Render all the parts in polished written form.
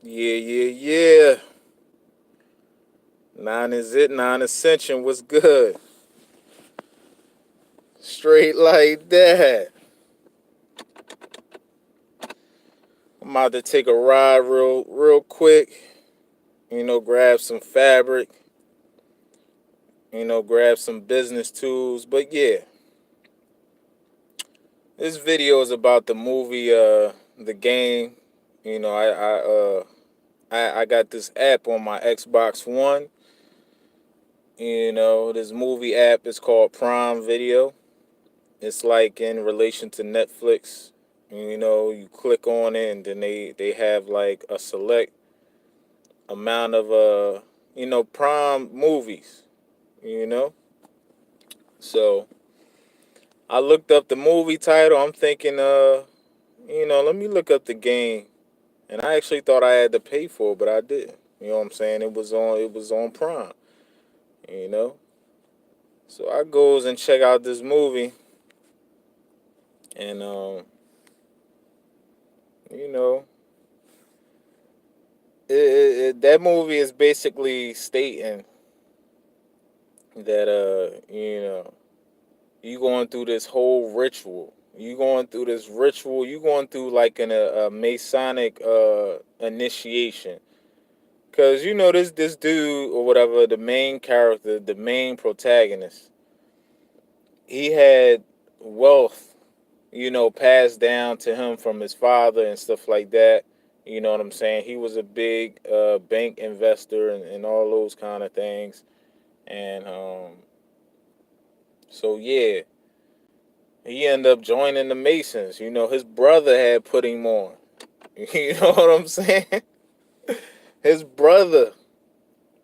Yeah, yeah, yeah. Nine is it, nine ascension. What's good? Straight like that. I'm about to take a ride real quick. Grab some fabric. Grab some business tools. But yeah, this video is about the movie, the game. You know, I got this app on my Xbox One. This movie app is called Prime Video. It's like in relation to Netflix. You click on it and then they have like a select amount of Prime movies, you know? So I looked up the movie title. I'm thinking let me look up the game. And I actually thought I had to pay for it, but I didn't. You know what I'm saying? It was on Prime, you know? So I goes and check out this movie and you know, that movie is basically stating that you going through this whole ritual. You going through like a Masonic initiation. Cause this dude or whatever, the main character, the main protagonist, he had wealth, passed down to him from his father and stuff like that. You know what I'm saying? He was a big bank investor and all those kind of things. And so yeah, he ended up joining the Masons. His brother had put him on. You know what I'm saying? His brother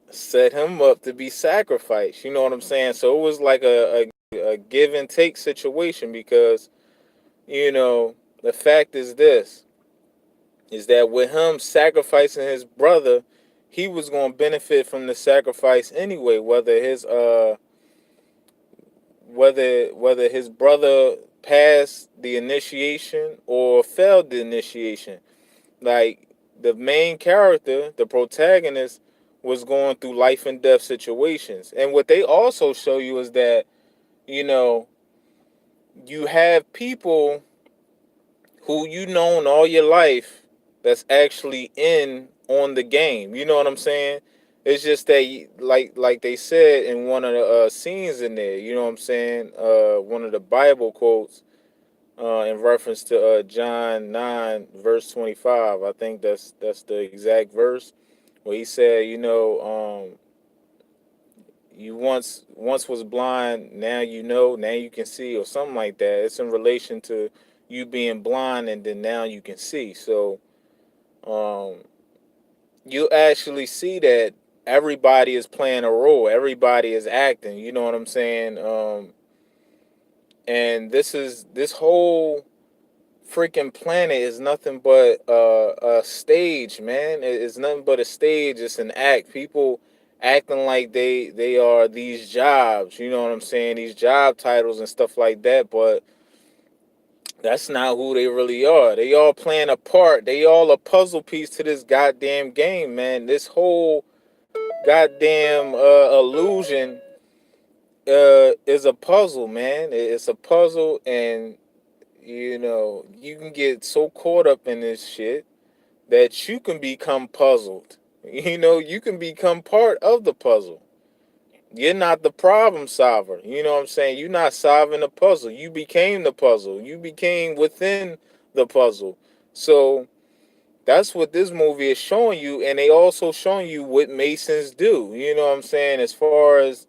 set him up to be sacrificed. You know what I'm saying? So it was like a give and take situation because, the fact is that with him sacrificing his brother, he was going to benefit from the sacrifice anyway, whether his brother passed the initiation or failed the initiation. Like the main character, the protagonist, was going through life and death situations. And what they also show you is that, you know, you have people who you known all your life that's actually in on the game. You know what I'm saying? It's just that, like they said in one of the scenes in there, you know what I'm saying? One of the Bible quotes in reference to John 9 verse 25. I think that's the exact verse where he said, you once was blind, now you know, now you can see, or something like that. It's in relation to you being blind and then now you can see. So um, you actually see that everybody is playing a role, everybody is acting. You know what I'm saying? And this whole freaking planet is nothing but a stage, man. It's nothing but a stage. It's an act. People acting like they are these jobs. You know what I'm saying? These job titles and stuff like that. But that's not who they really are. They all playing a part. They all a puzzle piece to this goddamn game, man. This whole goddamn illusion is a puzzle, man. It's a puzzle, and you can get so caught up in this shit that you can become puzzled. You can become part of the puzzle. You're not the problem solver. You know what I'm saying? You're not solving the puzzle. You became the puzzle. You became within the puzzle. So that's what this movie is showing you. And they also showing you what Masons do. You know what I'm saying? As far as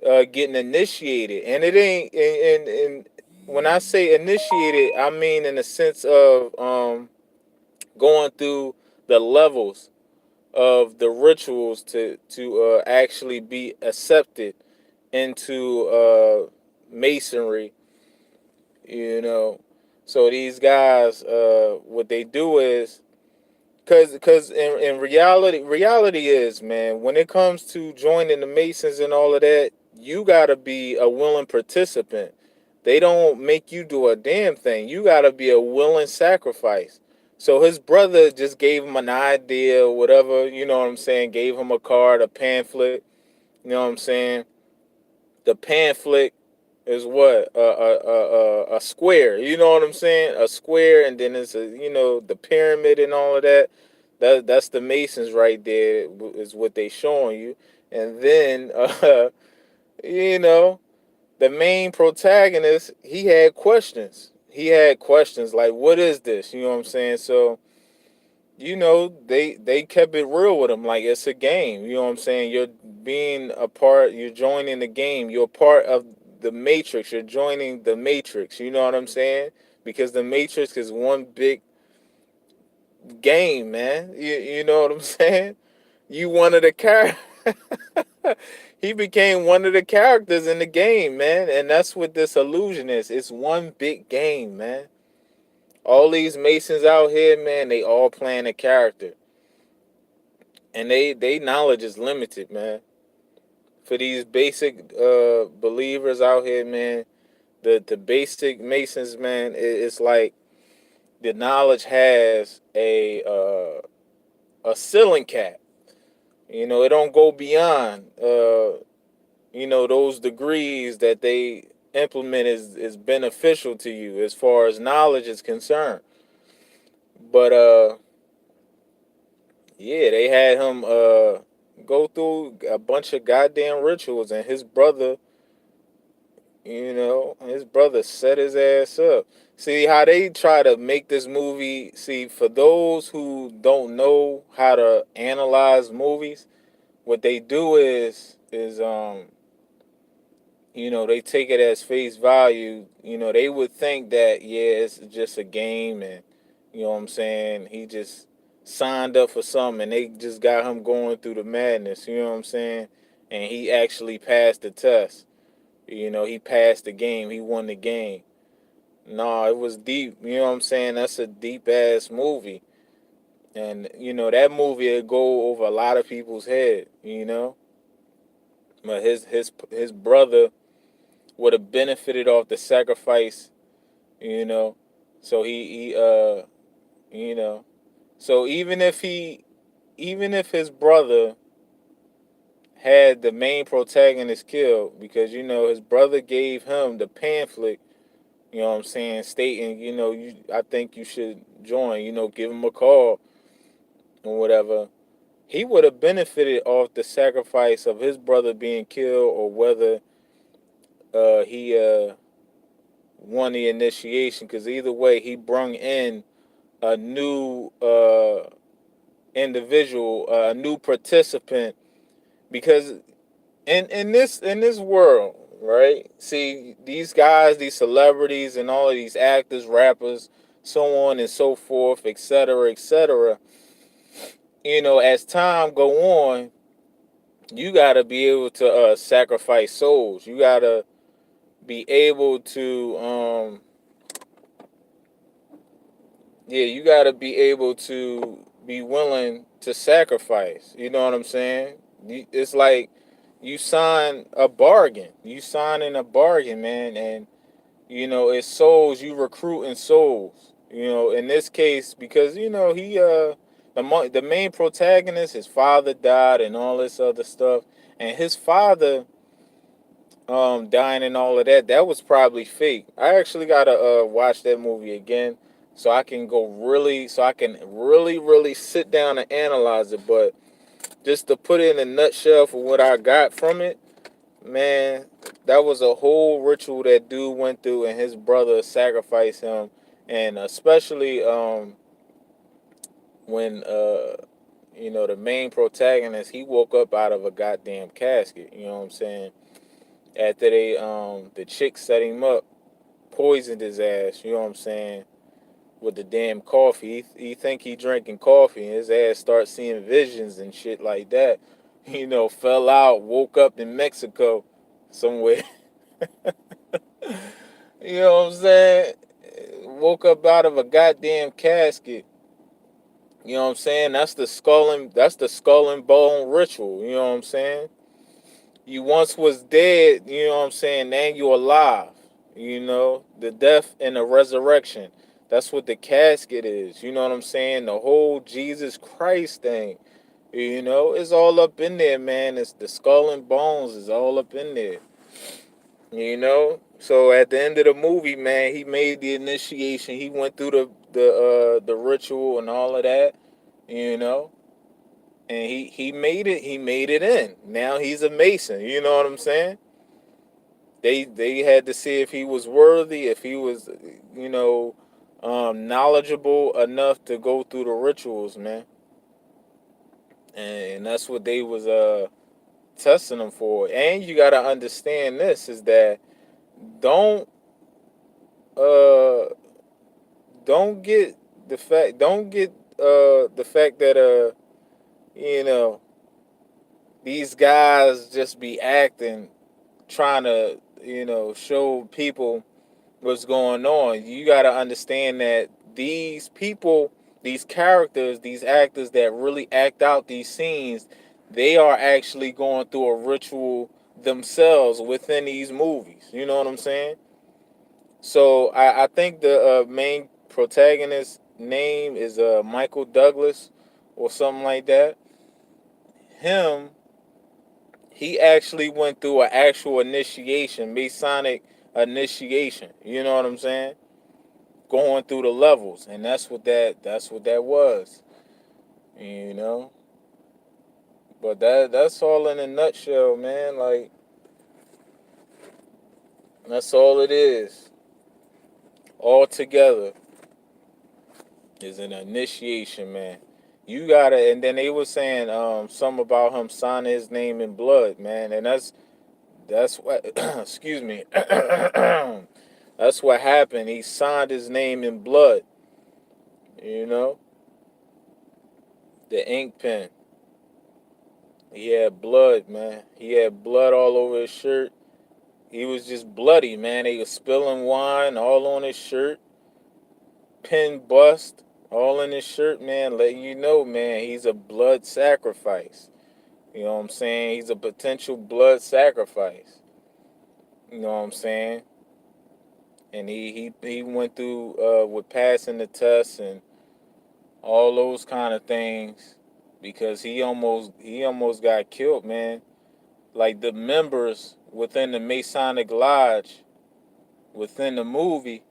getting initiated. And it ain't, and when I say initiated, I mean in the sense of going through the levels of the rituals to actually be accepted into masonry. you know so these guys, what they do is, because in reality is, man, when it comes to joining the masons and all of that, you got to be a willing participant. They don't make you do a damn thing. You got to be a willing sacrifice. So his brother just gave him an idea, or whatever, you know what I'm saying, gave him a card, a pamphlet, you know what I'm saying. The pamphlet is what, a square, you know what I'm saying, a square, and then it's a, the pyramid and all of that. That's the Masons right there, is what they showing you. And then you know the main protagonist, he had questions like, what is this, you know what I'm saying? So they kept it real with him, like it's a game, you know what I'm saying? You're being a part, you're joining the game, you're part of the Matrix, you're joining the Matrix, you know what I'm saying? Because the Matrix is one big game, man. You know what I'm saying? You one of the characters. He became one of the characters in the game, man, and that's what this illusion is. It's one big game, man. All these Masons out here, man, they all playing a character, and they knowledge is limited, man. For these basic believers out here, man, the basic Masons, man, it's like the knowledge has a ceiling cap. It don't go beyond those degrees that they implement is beneficial to you as far as knowledge is concerned. But yeah, they had him go through a bunch of goddamn rituals, and his brother set his ass up. See how they try to make this movie. See, for those who don't know how to analyze movies, what they do is they take it as face value. They would think that, yeah, it's just a game, and you know what I'm saying, he just signed up for something, and they just got him going through the madness, you know what I'm saying? And he actually passed the test. He passed the game, he won the game. No, it was deep, you know what I'm saying? That's a deep ass movie. And that movie would go over a lot of people's head. But his brother would have benefited off the sacrifice, you know. So you know, so even if his brother had the main protagonist killed, because his brother gave him the pamphlet, you know what I'm saying, stating, I think you should join, give him a call or whatever. He would have benefited off the sacrifice of his brother being killed, or whether he won the initiation, because either way he brung in a new individual, a new participant, because in this world, right? See, these guys, these celebrities, and all of these actors, rappers, so on and so forth, etc., etc. As time go on, you gotta be able to sacrifice souls. You gotta be able to yeah, you got to be able to be willing to sacrifice. You know what I'm saying? It's like you sign a bargain. You signing a bargain, man, and it's souls. You recruiting souls. In this case, because he the main protagonist, his father died and all this other stuff, and his father dying and all of that, that was probably fake. I actually gotta watch that movie again, so I can really really sit down and analyze it. But just to put it in a nutshell for what I got from it, man, that was a whole ritual that dude went through, and his brother sacrificed him. And especially when the main protagonist, he woke up out of a goddamn casket, you know what I'm saying, after the chick set him up, poisoned his ass, you know what I'm saying, with the damn coffee. He think he drinking coffee, and his ass starts seeing visions and shit like that. Fell out, woke up in Mexico somewhere. You know what I'm saying? Woke up out of a goddamn casket. You know what I'm saying? That's the skull and bone ritual. You know what I'm saying? You once was dead, you know what I'm saying? Now you alive. The death and the resurrection. That's what the casket is. You know what I'm saying? The whole Jesus Christ thing. You know, it's all up in there, man. It's the skull and bones is all up in there. You know? So at the end of the movie, man, he made the initiation. He went through the ritual and all of that, you know? And he made it in. Now he's a Mason, you know what I'm saying? They had to see if he was worthy, if he was, you know, knowledgeable enough to go through the rituals, man. And that's what they was testing him for. And you gotta understand this is that don't uh don't get don't get the fact that you know these guys just be acting, trying to, you know, show people what's going on. You got to understand that these people, these characters, these actors that really act out these scenes, they are actually going through a ritual themselves within these movies. You know what I'm saying? So I think the main protagonist name is Michael Douglas or something like that. Him, he actually went through an actual initiation, Masonic initiation. You know what I'm saying? Going through the levels, and that's what that was. You know, but that's all in a nutshell, man. Like that's all it is. All together is an initiation, man. You gotta, and then they were saying something about him signing his name in blood, man, and that's what excuse me. That's what happened. He signed his name in blood, you know, the ink pen. He had blood, man. He had blood all over his shirt. He was just bloody, man. They was spilling wine all on his shirt, pen bust all in his shirt, man. Letting you know, man, he's a blood sacrifice. You know what I'm saying? He's a potential blood sacrifice. You know what I'm saying? And he went through with passing the test and all those kind of things because he almost got killed, man. Like the members within the Masonic Lodge within the movie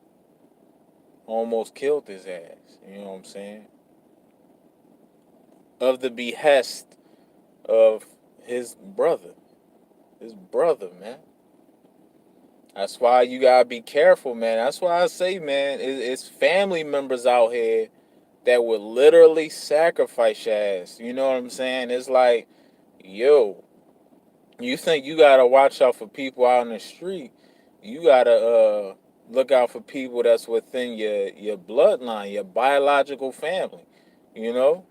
almost killed his ass. You know what I'm saying? Of the behest of his brother. His brother, man. That's why you gotta be careful, man. That's why I say, man, it's family members out here that would literally sacrifice your ass. You know what I'm saying? It's like, yo, you think you gotta watch out for people out in the street. You gotta look out for people that's within your bloodline, your biological family. You know,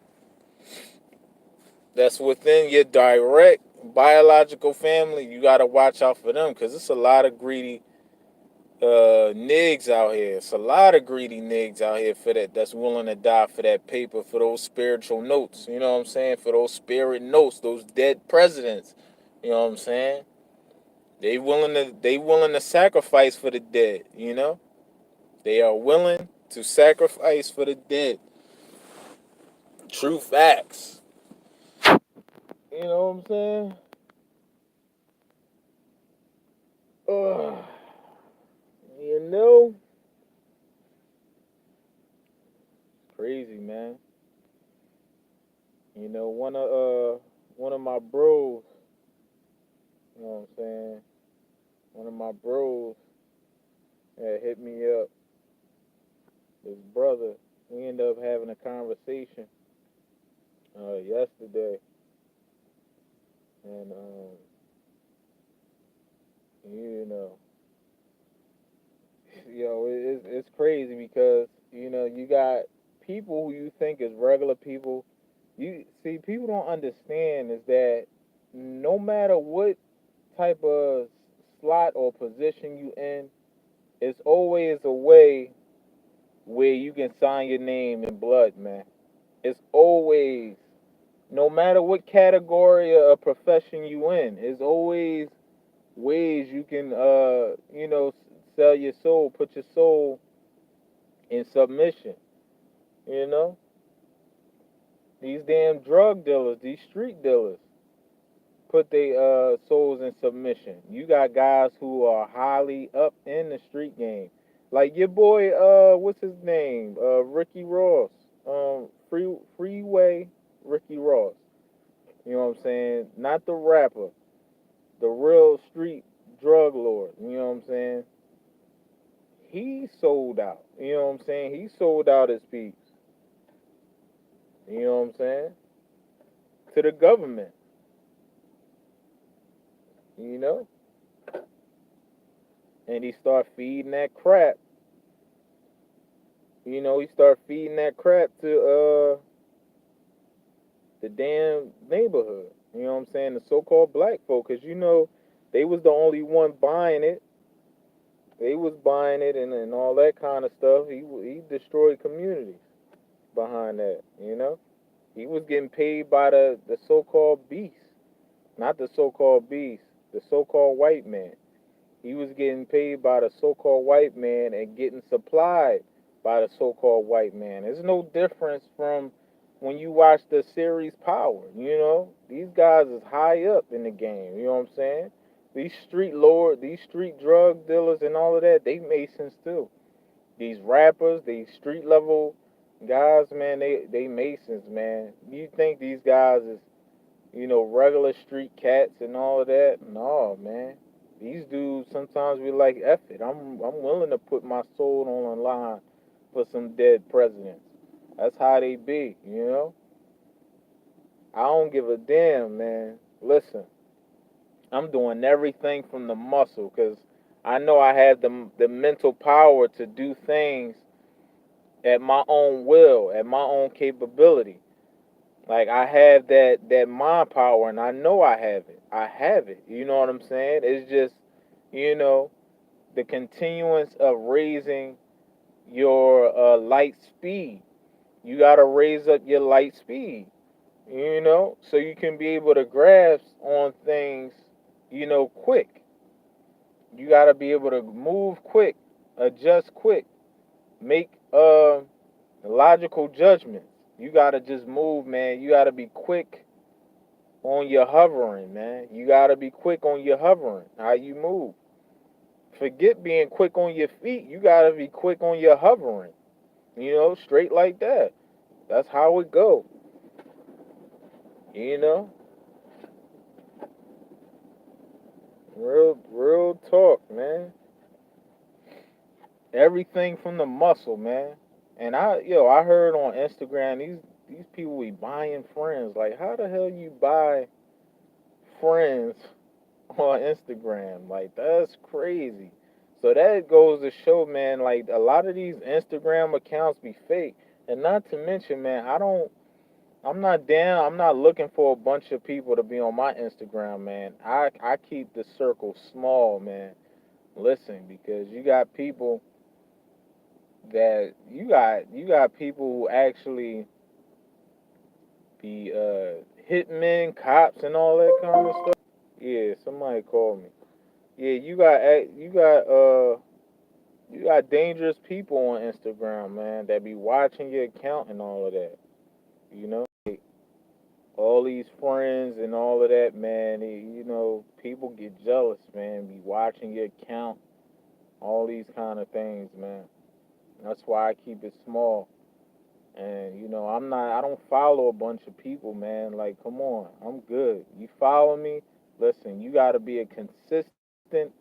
that's within your direct biological family. You gotta watch out for them because it's a lot of greedy nigs out here. It's a lot of greedy nigs out here for that. That's willing to die for that paper, for those spiritual notes. You know what I'm saying? For those spirit notes, those dead presidents. You know what I'm saying? They willing to sacrifice for the dead, you know? They are willing to sacrifice for the dead. True facts. You know what I'm saying? Ugh. You know? Crazy, man. You know, one of my bros, you know what I'm saying? One of my bros had hit me up. His brother. We ended up having a conversation yesterday, and you know, it's crazy because you got people who you think is regular people. You see, people don't understand is that no matter what type of slot or position you in, it's always a way where you can sign your name in blood, man. It's always, no matter what category or profession you in, it's always ways you can sell your soul, put your soul in submission. You know, these damn drug dealers, these street dealers, put their souls in submission. You got guys who are highly up in the street game, like your boy, what's his name, Ricky Ross, Freeway Ricky Ross. You know what I'm saying? Not the rapper, the real street drug lord. You know what I'm saying? He sold out. You know what I'm saying? He sold out his peeps. You know what I'm saying? To the government. You know, and he start feeding that crap. You know, he start feeding that crap to the damn neighborhood. You know what I'm saying? The so-called black folk, because you know they was the only one buying it. They was buying it and all that kind of stuff. He destroyed communities behind that. You know, he was getting paid by the so-called beast, not the so-called beast, the so-called white man. He was getting paid by the so-called white man and getting supplied by the so-called white man. There's no difference from when you watch the series Power. You know, these guys is high up in the game. You know what I'm saying? These street lords, these street drug dealers, and all of that, they masons too. These rappers, these street level guys, man, they masons, man. You think these guys is, you know, regular street cats and all of that? No, man. These dudes sometimes be like, F it. I'm willing to put my soul on the line for some dead presidents. That's how they be, you know? I don't give a damn, man. Listen, I'm doing everything from the muscle because I know I have the mental power to do things at my own will, at my own capability. Like I have that mind power, and I know I have it. I have it. You know what I'm saying? It's just, you know, the continuance of raising your light speed. You gotta raise up your light speed. You know, so you can be able to grasp on things. You know, quick. You gotta be able to move quick, adjust quick, make logical judgments. You gotta just move, man. You gotta be quick on your hovering, man. You gotta be quick on your hovering. How you move. Forget being quick on your feet. You gotta be quick on your hovering. You know, straight like that. That's how it go. You know, real talk, man. Everything from the muscle, man. And I heard on Instagram these people be buying friends. Like, how the hell you buy friends on Instagram? Like, that's crazy. So that goes to show, man, like a lot of these Instagram accounts be fake. And not to mention, man, I'm not down. I'm not looking for a bunch of people to be on my Instagram, man. I keep the circle small, man. Listen, because you got people who actually be hitmen, cops, and all that kind of stuff. Yeah, somebody called me. Yeah, you got dangerous people on Instagram, man, that be watching your account and all of that. You know, like, all these friends and all of that, man. You know, people get jealous, man. Be watching your account, all these kind of things, man. That's why I keep it small. And you know, I don't follow a bunch of people, man. Like, come on, I'm good. You follow me? Listen, you got to be a consistent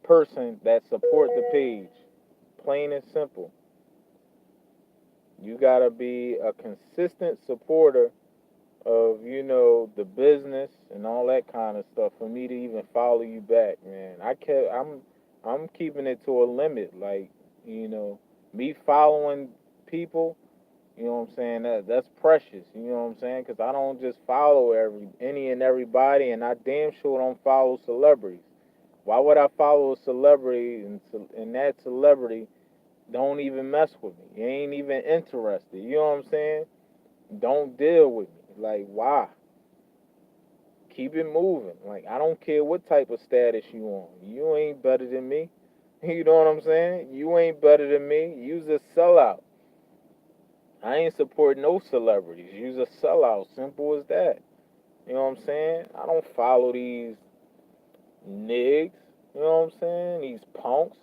person that support the page. Plain and simple. You got to be a consistent supporter of, you know, the business and all that kind of stuff for me to even follow you back, man. I'm keeping it to a limit. Like, you know, me following people, you know what I'm saying? That's precious. You know what I'm saying? Because I don't just follow any and everybody, and I damn sure don't follow celebrities. Why would I follow a celebrity and that celebrity don't even mess with me? He ain't even interested. You know what I'm saying? Don't deal with me. Like, why? Keep it moving. Like, I don't care what type of status you on. You ain't better than me. You know what I'm saying? You ain't better than me. You's a sellout. I ain't support no celebrities. You's a sellout. Simple as that. You know what I'm saying? I don't follow these niggas. You know what I'm saying? These punks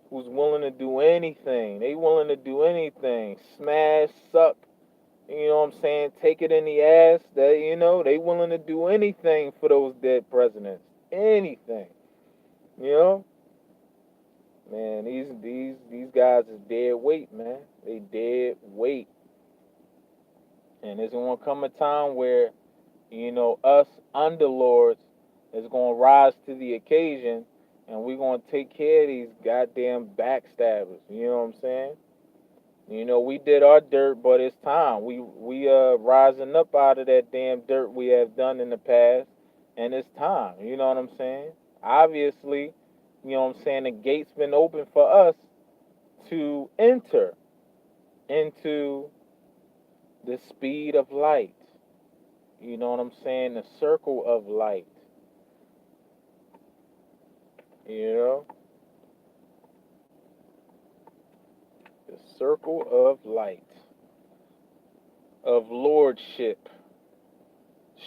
who's willing to do anything. They willing to do anything. Smash, suck. You know what I'm saying? Take it in the ass. That they willing to do anything for those dead presidents. Anything. You know? Man, these guys is dead weight, man. They dead weight. And there's gonna come a time where, us underlords is gonna rise to the occasion and we're gonna take care of these goddamn backstabbers. You know what I'm saying? We did our dirt, but it's time. We rising up out of that damn dirt we have done in the past, and it's time. You know what I'm saying? Obviously, you know what I'm saying, the gate's been open for us to enter into the speed of light. You know what I'm saying? The circle of light. You know? The circle of light. Of lordship.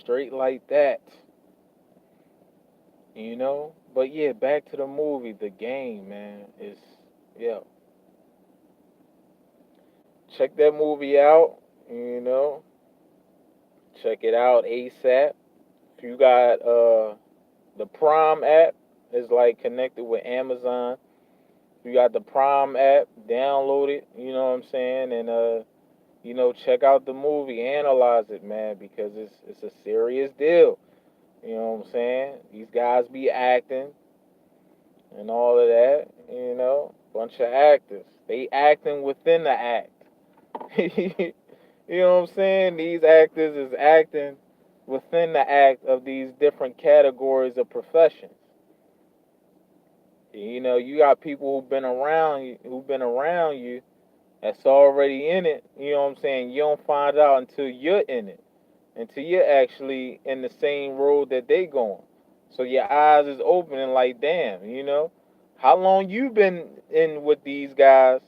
Straight like that. But yeah, back to the movie, The Game, man. Yeah. Check that movie out. You know, check it out ASAP. If you got the Prime app, is like connected with Amazon. If you got the Prime app, download it. You know what I'm saying, and check out the movie, analyze it, man, because it's a serious deal. You know what I'm saying? These guys be acting and all of that. Bunch of actors. They acting within the act. You know what I'm saying? These actors is acting within the act of these different categories of professions. You got people who've been around you that's already in it. You know what I'm saying? You don't find out until you're in it, until you're actually in the same road that they going. So your eyes is opening like, damn, how long you been in with these guys?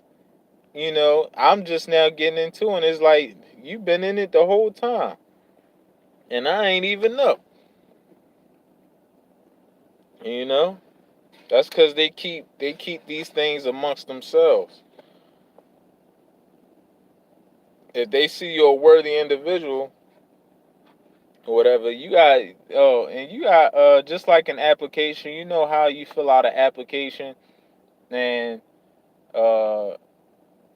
I'm just now getting into it. And it's like you've been in it the whole time, and I ain't even know. You know, that's because they keep these things amongst themselves. If they see you're a worthy individual or whatever, and you got just like an application. You know how you fill out an application and uh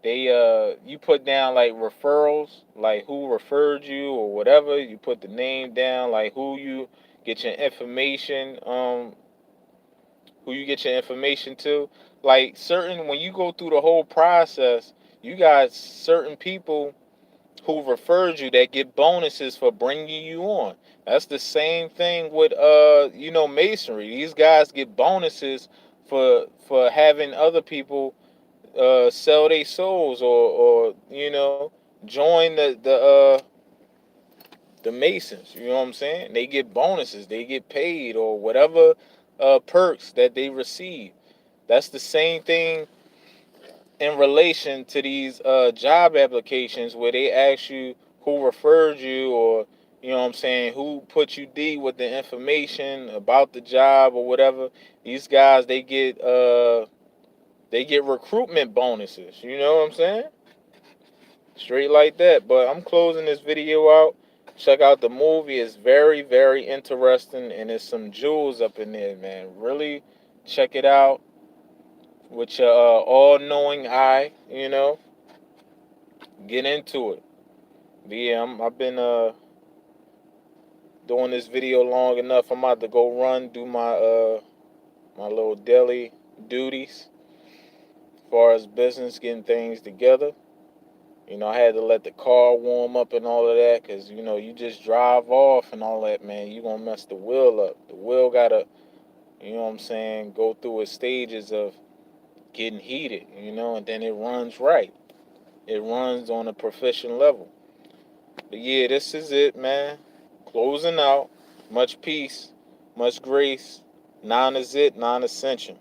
you put down like referrals, like who referred you or whatever. You put the name down, like get your information um who you get your information to. Like certain when you go through the whole process, you got certain people who referred you that get bonuses for bringing you on. That's the same thing with masonry. These guys get bonuses for having other people sell their souls or join the Masons. You know what I'm saying? They get bonuses, they get paid or whatever perks that they receive. That's the same thing in relation to these job applications where they ask you who referred you or what I'm saying, who put you D with the information about the job or whatever. These guys they get recruitment bonuses. You know what I'm saying? Straight like that. But I'm closing this video out. Check out the movie. It's very, very interesting, and there's some jewels up in there, man. Really check it out with your all-knowing eye. Get into it. But yeah, I've been doing this video long enough. I'm about to go run, do my little daily duties as far as business, getting things together. I had to let the car warm up and all of that because, you just drive off and all that, man. You going to mess the wheel up. The wheel got to, you know what I'm saying, go through its stages of getting heated, and then it runs right. It runs on a proficient level. But yeah, this is it, man. Closing out. Much peace, much grace. Non is it, non ascension.